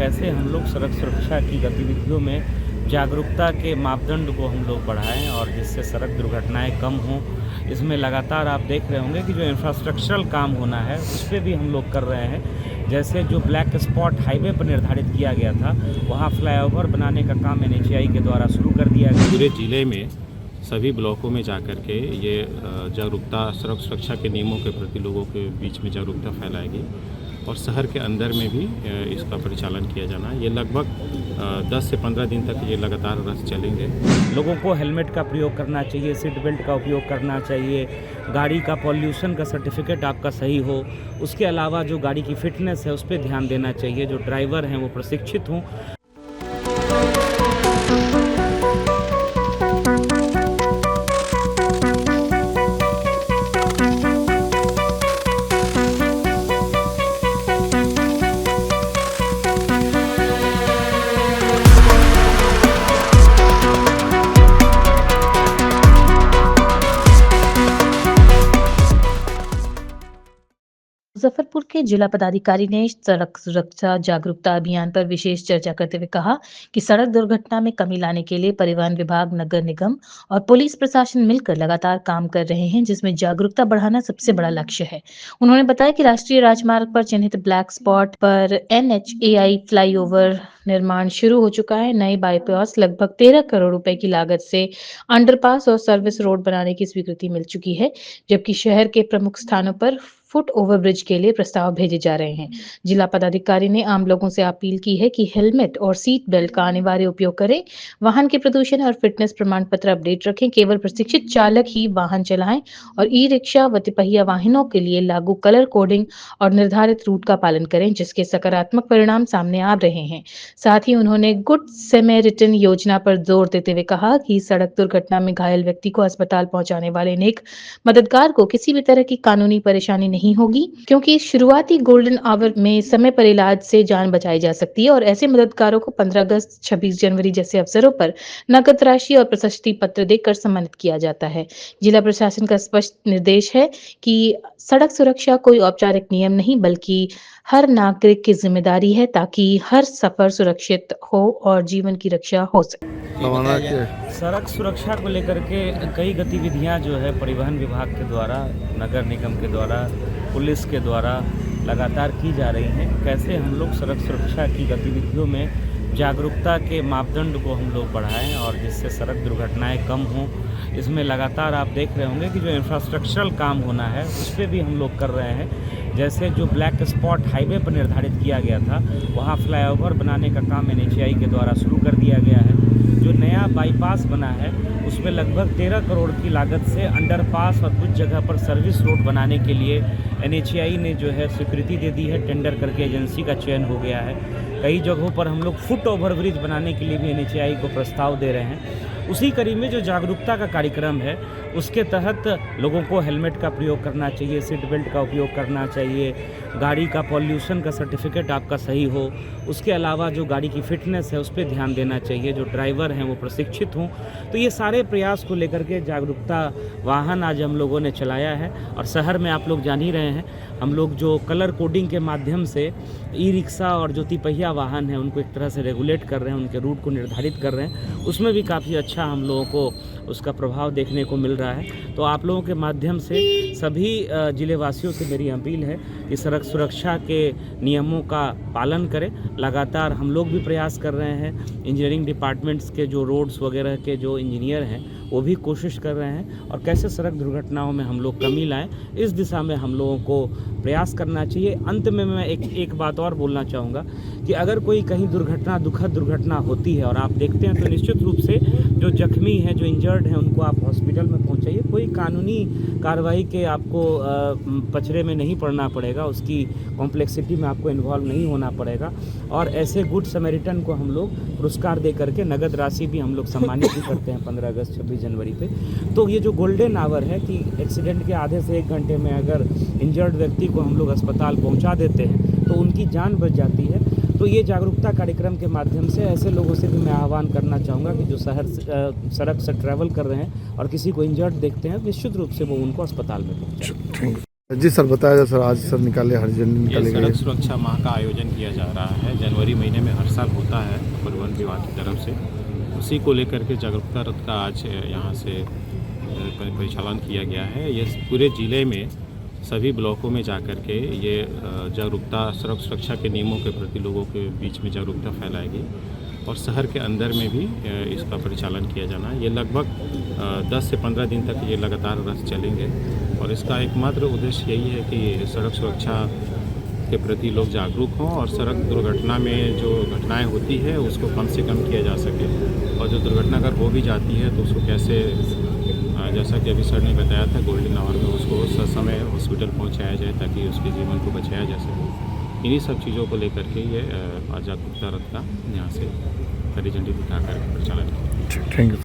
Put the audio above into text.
कैसे हम लोग सड़क सुरक्षा की गतिविधियों में जागरूकता के मापदंड को हम लोग बढ़ाएं और जिससे सड़क दुर्घटनाएं कम हों। इसमें लगातार आप देख रहे होंगे कि जो इंफ्रास्ट्रक्चरल काम होना है उस पर भी हम लोग कर रहे हैं। जैसे जो ब्लैक स्पॉट हाईवे पर निर्धारित किया गया था, वहाँ फ्लाईओवर बनाने का काम NHAI के द्वारा शुरू कर दिया गया। पूरे ज़िले में सभी ब्लॉकों में जाकर के ये जागरूकता, सड़क सुरक्षा के नियमों के प्रति लोगों के बीच में जागरूकता फैलाएगी और शहर के अंदर में भी इसका परिचालन किया जाना है। ये लगभग 10 से 15 दिन तक ये लगातार रथ चलेंगे। लोगों को हेलमेट का प्रयोग करना चाहिए, सीट बेल्ट का उपयोग करना चाहिए, गाड़ी का पॉल्यूशन का सर्टिफिकेट आपका सही हो। उसके अलावा जो गाड़ी की फिटनेस है उस पर ध्यान देना चाहिए। जो ड्राइवर हैं वो प्रशिक्षित हों। मुजफ्फरपुर के जिला पदाधिकारी ने सड़क सुरक्षा जागरूकता अभियान पर विशेष चर्चा करते हुए कहा कि सड़क दुर्घटना में कमी लाने के लिए परिवहन विभाग, नगर निगम और पुलिस प्रशासन मिलकर लगातार काम कर रहे हैं, जिसमें जागरूकता बढ़ाना सबसे बड़ा लक्ष्य है। उन्होंने बताया कि राष्ट्रीय राजमार्ग पर चिन्हित ब्लैक स्पॉट पर NHAI फ्लाईओवर निर्माण शुरू हो चुका है। नए बाईपास लगभग 13 करोड़ रुपए की लागत से अंडरपास और सर्विस रोड बनाने की स्वीकृति मिल चुकी है, जबकि शहर के प्रमुख स्थानों पर फुट ओवरब्रिज के लिए प्रस्ताव भेजे जा रहे हैं। जिला पदाधिकारी ने आम लोगों से अपील की है कि हेलमेट और सीट बेल्ट का अनिवार्य उपयोग करें, वाहन के प्रदूषण और फिटनेस प्रमाण पत्र अपडेट रखें, केवल प्रशिक्षित चालक ही वाहन चलाएं और ई-रिक्शा व तिपहिया वाहनों के लिए लागू कलर कोडिंग और निर्धारित रूट का पालन करें, जिसके सकारात्मक परिणाम सामने आ रहे हैं। साथ ही उन्होंने गुड सैमरिटन योजना पर जोर देते हुए कहा कि सड़क दुर्घटना में घायल व्यक्ति को अस्पताल पहुंचाने वाले नेक मददगार को किसी भी तरह की कानूनी परेशानी नहीं होगी, क्योंकि शुरुआती गोल्डन आवर में समय पर इलाज से जान बचाई जा सकती है और ऐसे मददगारों को 15 अगस्त, 26 जनवरी जैसे अवसरों पर नकद राशि और प्रशस्ति पत्र देकर सम्मानित किया जाता है। जिला प्रशासन का स्पष्ट निर्देश है कि सड़क सुरक्षा कोई औपचारिक नियम नहीं, बल्कि हर नागरिक की जिम्मेदारी है, ताकि हर सफर सुरक्षित हो और जीवन की रक्षा हो सके। सड़क सुरक्षा को लेकर के कई गतिविधियां जो है परिवहन विभाग के द्वारा, नगर निगम के द्वारा, पुलिस के द्वारा लगातार की जा रही हैं। कैसे हम लोग सड़क सुरक्षा की गतिविधियों में जागरूकता के मापदंड को हम लोग बढ़ाएं और जिससे सड़क दुर्घटनाएं कम हों। इसमें लगातार आप देख रहे होंगे कि जो इंफ्रास्ट्रक्चरल काम होना है उस पर भी हम लोग कर रहे हैं। जैसे जो ब्लैक स्पॉट हाईवे पर निर्धारित किया गया था, वहाँ फ्लाईओवर बनाने का काम NHAI के द्वारा शुरू कर दिया गया है। जो नया बाईपास बना है उसमें लगभग 13 करोड़ की लागत से अंडरपास और कुछ जगह पर सर्विस रोड बनाने के लिए NHAI ने जो है स्वीकृति दे दी है। टेंडर करके एजेंसी का चयन हो गया है। कई जगहों पर हम लोग फुट ओवरब्रिज बनाने के लिए भी NHAI को प्रस्ताव दे रहे हैं। उसी कड़ी में जो जागरूकता का कार्यक्रम है उसके तहत लोगों को हेलमेट का प्रयोग करना चाहिए, सीट बेल्ट का उपयोग करना चाहिए, गाड़ी का पॉल्यूशन का सर्टिफिकेट आपका सही हो। उसके अलावा जो गाड़ी की फिटनेस है उस पर ध्यान देना चाहिए। जो ड्राइवर हैं वो प्रशिक्षित हों। तो ये सारे प्रयास को लेकर के जागरूकता वाहन आज हम लोगों ने चलाया है और शहर में आप लोग जान ही रहे हैं, हम लोग जो कलर कोडिंग के माध्यम से ई-रिक्शा और जो तिपहिया वाहन हैं उनको एक तरह से रेगुलेट कर रहे हैं, उनके रूट को निर्धारित कर रहे हैं। उसमें भी काफ़ी अच्छा हम लोगों को उसका प्रभाव देखने को मिल रहा है। तो आप लोगों के माध्यम से सभी जिलेवासियों से मेरी अपील है कि सड़क सुरक्षा के नियमों का पालन करें। लगातार हम लोग भी प्रयास कर रहे हैं। इंजीनियरिंग डिपार्टमेंट्स के जो रोड्स वगैरह के जो इंजीनियर हैं वो भी कोशिश कर रहे हैं और कैसे सड़क दुर्घटनाओं में हम लोग कमी लाएं, इस दिशा में हम लोगों को प्रयास करना चाहिए। अंत में मैं एक बात और बोलना चाहूँगा कि अगर कोई कहीं दुर्घटना, दुखद दुर्घटना होती है और आप देखते हैं तो निश्चित रूप से जो जख्मी हैं, जो इंजर्ड हैं, उनको आप हॉस्पिटल में पहुँचाइए। कोई कानूनी कार्रवाई के आपको पचड़े में नहीं पड़ना पड़ेगा, उसकी कॉम्प्लेक्सिटी में आपको इन्वॉल्व नहीं होना पड़ेगा। और ऐसे गुड समैरिटन को हम लोग पुरस्कार दे करके नगद राशि भी हम लोग सम्मानित भी करते हैं 15 अगस्त, 26 जनवरी पे। तो ये जो गोल्डन आवर है कि एक्सीडेंट के आधे से 1 घंटे में अगर इंजर्ड व्यक्ति को हम लोग अस्पताल पहुंचा देते हैं तो उनकी जान बच जाती है। तो ये जागरूकता कार्यक्रम के माध्यम से ऐसे लोगों से भी मैं आह्वान करना चाहूँगा कि जो सड़क से ट्रैवल कर रहे हैं और किसी को इंजर्ड देखते हैं, निश्चित रूप से वो उनको अस्पताल में पहुँचाएं। जी सर बताया जाए सर, आज सर निकाले हर झंडी ये निकाले सड़क गए। सुरक्षा माह का आयोजन किया जा रहा है। जनवरी महीने में हर साल होता है परिवहन विभाग की तरफ से। उसी को लेकर के जागरूकता रथ का आज यहाँ से परिचालन किया गया है। ये पूरे ज़िले में सभी ब्लॉकों में जा कर के ये जागरूकता सड़क सुरक्षा के नियमों के प्रति लोगों के बीच में जागरूकता फैलाएगी और शहर के अंदर में भी इसका परिचालन किया जाना है। ये लगभग 10 से 15 दिन तक ये लगातार रथ चलेंगे और इसका एकमात्र उद्देश्य यही है कि सड़क सुरक्षा के प्रति लोग जागरूक हों और सड़क दुर्घटना में जो घटनाएं होती है उसको कम से कम किया जा सके और जो दुर्घटना अगर हो भी जाती है तो उसको कैसे, जैसा कि अभी सर ने बताया था, गोल्डन आवर में उसको समय हॉस्पिटल पहुंचाया जाए ताकि उसके जीवन को बचाया जा सके। इन्हीं सब चीज़ों को लेकर के ये जागरूकता रथ का यहाँ से हरी झंडी दिखाकर परिचालन किया। Thank you.